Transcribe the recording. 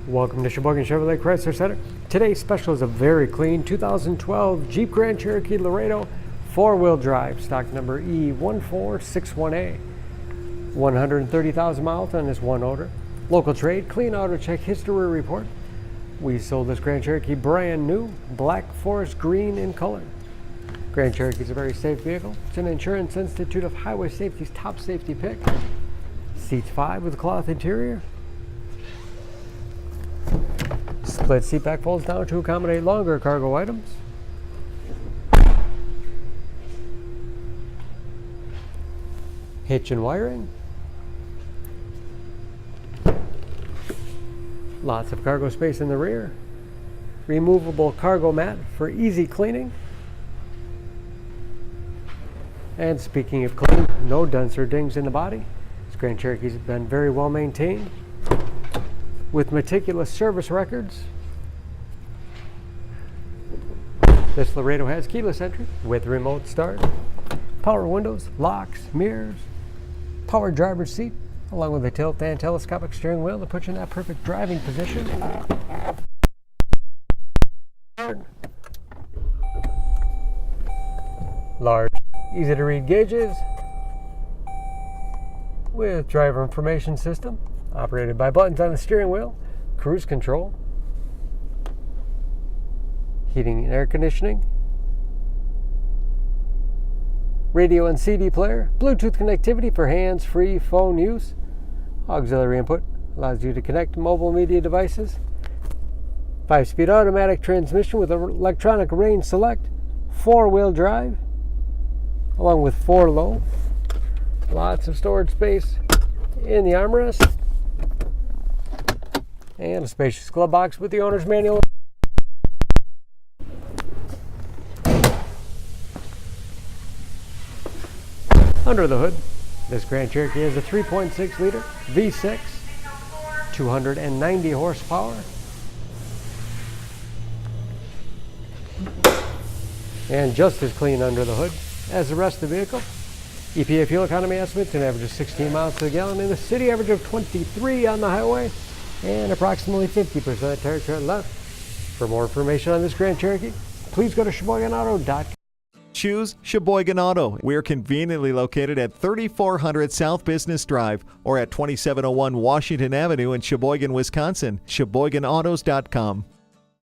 Welcome to Sheboygan Chevrolet Chrysler Center. Today's special is a very clean 2012 Jeep Grand Cherokee Laredo four-wheel drive, stock number E1461A. 130,000 miles on this one owner. Local trade, clean auto check history report. We sold this Grand Cherokee brand new, black forest green in color. Grand Cherokee is a very safe vehicle. It's an Insurance Institute of Highway Safety's top safety pick. Seats 5 with a cloth interior. Split seat back folds down to accommodate longer cargo items. Hitch and wiring. Lots of cargo space in the rear. Removable cargo mat for easy cleaning. And speaking of clean, no dents or dings in the body. This Grand Cherokee's been very well maintained, with meticulous service records. This Laredo has keyless entry with remote start, power windows, locks, mirrors, power driver's seat, along with a tilt and telescopic steering wheel to put you in that perfect driving position. Large, easy to read gauges with driver information system. Operated by buttons on the steering wheel, cruise control, heating and air conditioning, radio and CD player, Bluetooth connectivity for hands-free phone use, auxiliary input, allows you to connect mobile media devices, 5-speed automatic transmission with electronic range select, 4-wheel drive, along with 4-low, lots of storage space in the armrest, and a spacious glove box with the owner's manual. Under the hood, this Grand Cherokee has a 3.6 liter V6, 290 horsepower, and just as clean under the hood as the rest of the vehicle. EPA fuel economy estimates an average of 16 miles to the gallon in the city, average of 23 on the highway, and approximately 50% tire tread left. For more information on this Grand Cherokee, please go to SheboyganAuto.com. Choose Sheboygan Auto. We're conveniently located at 3400 South Business Drive or at 2701 Washington Avenue in Sheboygan, Wisconsin. SheboyganAutos.com.